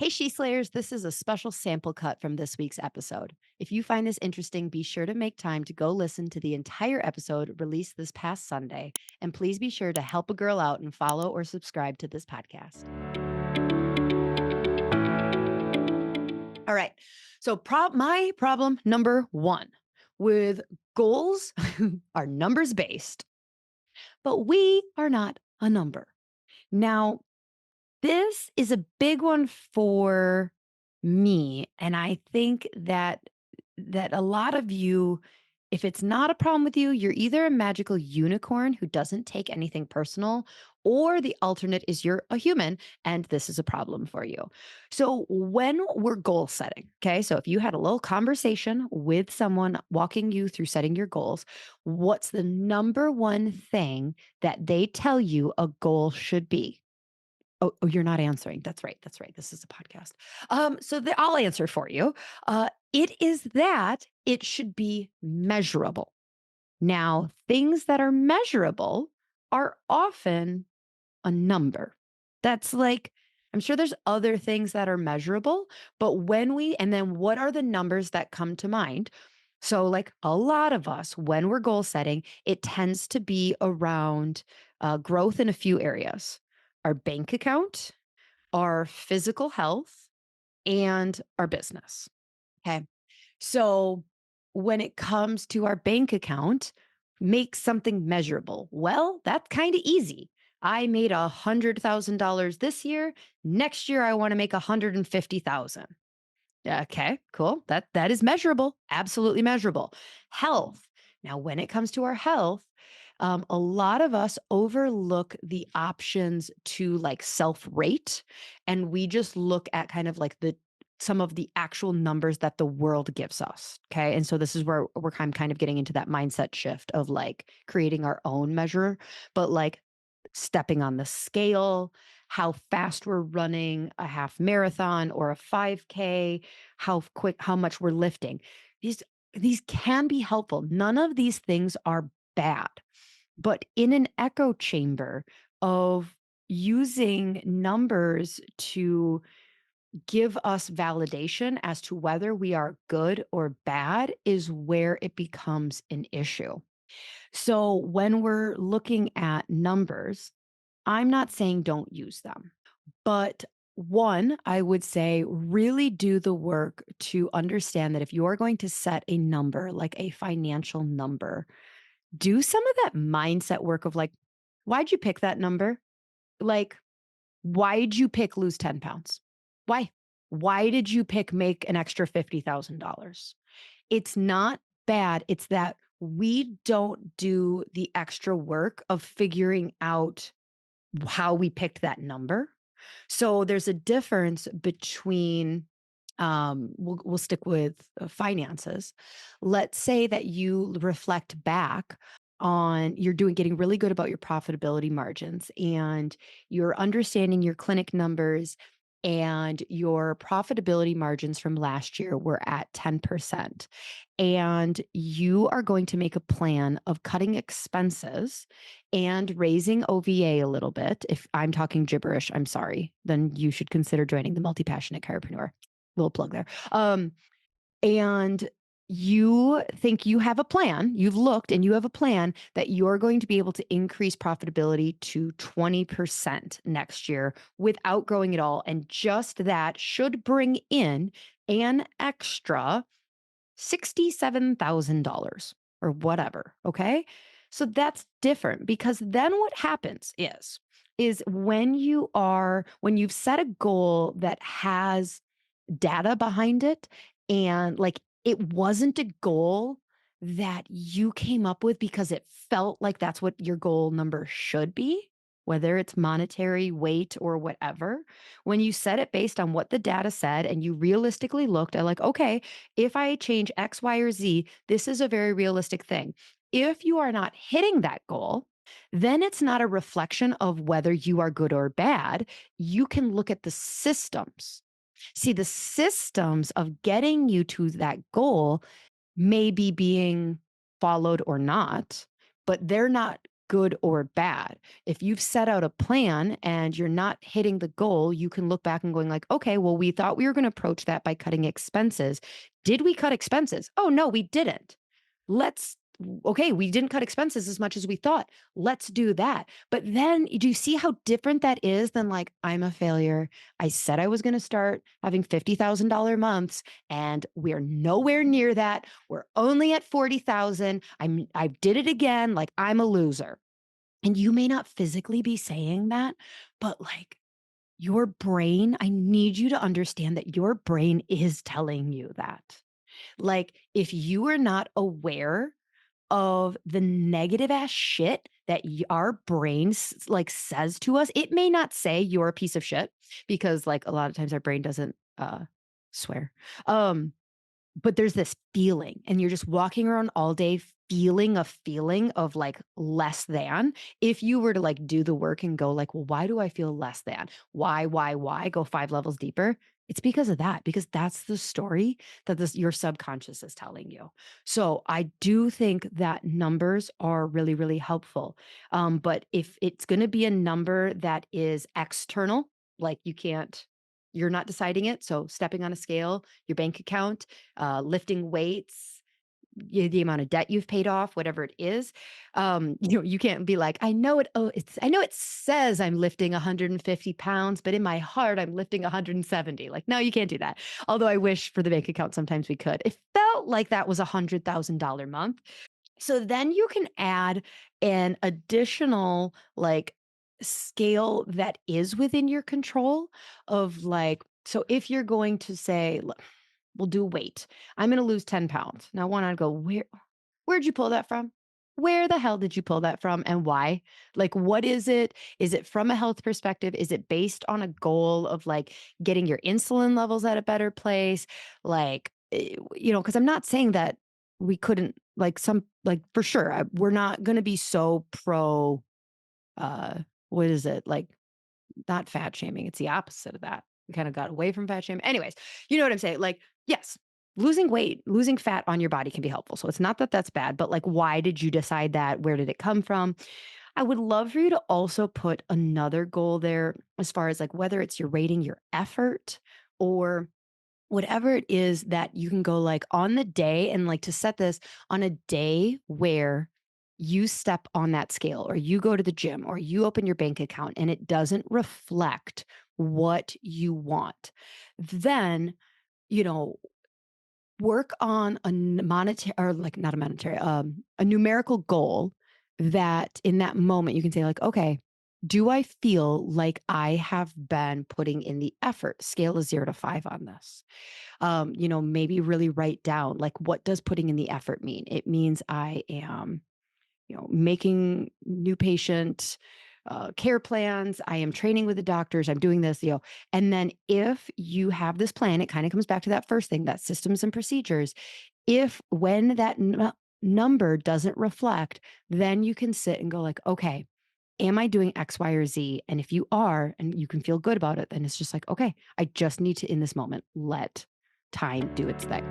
Hey, She Slayers, this is a special sample cut from this week's episode. If you find this interesting, be sure to make time to go listen to the entire episode released this past Sunday. And please be sure to help a girl out and follow or subscribe to this podcast. All right. So, my problem number one with goals are numbers based, but we are not a number. Now, this is a big one for me, and I think that a lot of you, if it's not a problem with you, you're either a magical unicorn who doesn't take anything personal, or the alternate is you're a human and this is a problem for you. So, when we're goal setting, okay, so if you had a little conversation with someone walking you through setting your goals, what's the number one thing that they tell you a goal should be? Oh, you're not answering. That's right. That's right. This is a podcast. I'll answer for you. It is that it should be measurable. Now, things that are measurable are often a number. That's like, I'm sure there's other things that are measurable, but and then what are the numbers that come to mind? So, like a lot of us, when we're goal setting, it tends to be around growth in a few areas: our bank account, our physical health, and our business. Okay. So when it comes to our bank account, make something measurable. Well, that's kind of easy. I made $100,000 this year. Next year, I want to make 150,000. Okay, cool. That is measurable. Absolutely measurable. Health. Now, when it comes to our health, a lot of us overlook the options to like self rate, and we just look at kind of like the some of the actual numbers that the world gives us. Okay. And so this is where kind of getting into that mindset shift of like creating our own measure, but like stepping on the scale, how fast we're running a half marathon or a 5K, how much we're lifting. These these can be helpful. None of these things are bad, but in an echo chamber of using numbers to give us validation as to whether we are good or bad is where it becomes an issue. So when we're looking at numbers, I'm not saying don't use them, but one, I would say really do the work to understand that if you are going to set a number, like a financial number, do some of that mindset work of like, why'd you pick that number? Like, why'd you pick lose 10 pounds? Why? Why did you pick make an extra $50,000? It's not bad. It's that we don't do the extra work of figuring out how we picked that number. So there's a difference between we'll stick with finances. Let's say that you reflect back on you're doing getting really good about your profitability margins and you're understanding your clinic numbers, and your profitability margins from last year were at 10%, and you are going to make a plan of cutting expenses and raising OVA a little bit. If I'm talking gibberish, I'm sorry. Then you should consider joining the Multi Passionate Chiropreneur. Little plug there. And you think you have a plan, you've looked and you have a plan that you're going to be able to increase profitability to 20% next year without growing at all. And just that should bring in an extra $67,000 or whatever. Okay. So that's different, because then what happens is when you've set a goal that has data behind it, and like it wasn't a goal that you came up with because it felt like that's what your goal number should be, whether it's monetary, weight, or whatever. When you set it based on what the data said and you realistically looked at, like, okay, if I change X, Y, or Z, this is a very realistic thing. If you are not hitting that goal, then it's not a reflection of whether you are good or bad. You can look at the systems. See, the systems of getting you to that goal may be being followed or not, but they're not good or bad. If you've set out a plan and you're not hitting the goal, you can look back and going like, okay, well, we thought we were going to approach that by cutting expenses. Did we cut expenses? Oh, no, we didn't. Let's Okay, we didn't cut expenses as much as we thought. Let's do that. But then do you see how different that is than like, I'm a failure. I said I was going to start having $50,000 months and we're nowhere near that. We're only at 40,000. I did it again. Like I'm a loser. And you may not physically be saying that, but like your brain, I need you to understand that your brain is telling you that. Like if you are not aware of the negative ass shit that our brains like says to us. It may not say you're a piece of shit because like a lot of times our brain doesn't swear. Um but there's this feeling and you're just walking around all day feeling a feeling of like less than. If you were to like do the work and go like, well, why do I feel less than? Why go 5 levels deeper? It's because of that, because that's the story that your subconscious is telling you. So I do think that numbers are really, really helpful. But if it's going to be a number that is external, like you're not deciding it. So stepping on a scale, your bank account, lifting weights, the amount of debt you've paid off, whatever it is. You can't be like, I know it. Oh, I know it says I'm lifting 150 pounds, but in my heart, I'm lifting 170. Like, no, you can't do that. Although I wish for the bank account sometimes we could. It felt like that was $100,000 month. So then you can add an additional like scale that is within your control of like, so if you're going to say, we'll do weight. I'm going to lose 10 pounds. Now, one, I'd go, where'd you pull that from? Where the hell did you pull that from and why? Like, what is it? Is it from a health perspective? Is it based on a goal of like getting your insulin levels at a better place? Like, because I'm not saying that we couldn't, like, like, for sure, we're not going to be so pro, uh, what is it? Like, not fat shaming. It's the opposite of that. We kind of got away from fat shaming. Anyways, you know what I'm saying? Like, yes, losing weight, losing fat on your body can be helpful. So it's not that that's bad, but like, why did you decide that? Where did it come from? I would love for you to also put another goal there as far as like whether it's your rating your effort or whatever it is that you can go like on the day and like to set this on a day where you step on that scale or you go to the gym or you open your bank account and it doesn't reflect what you want, then, you know, work on a monetary or like not a monetary, a numerical goal that in that moment you can say like, okay, do I feel like I have been putting in the effort? Scale is 0 to 5 on this. Maybe really write down like what does putting in the effort mean? It means I am, making new patient care plans. I am training with the doctors. I'm doing this, and then if you have this plan, it kind of comes back to that first thing, that systems and procedures. If when that number doesn't reflect, then you can sit and go like, okay, am I doing X, Y, or Z? And if you are, and you can feel good about it, then it's just like, okay, I just need to, in this moment, let time do its thing.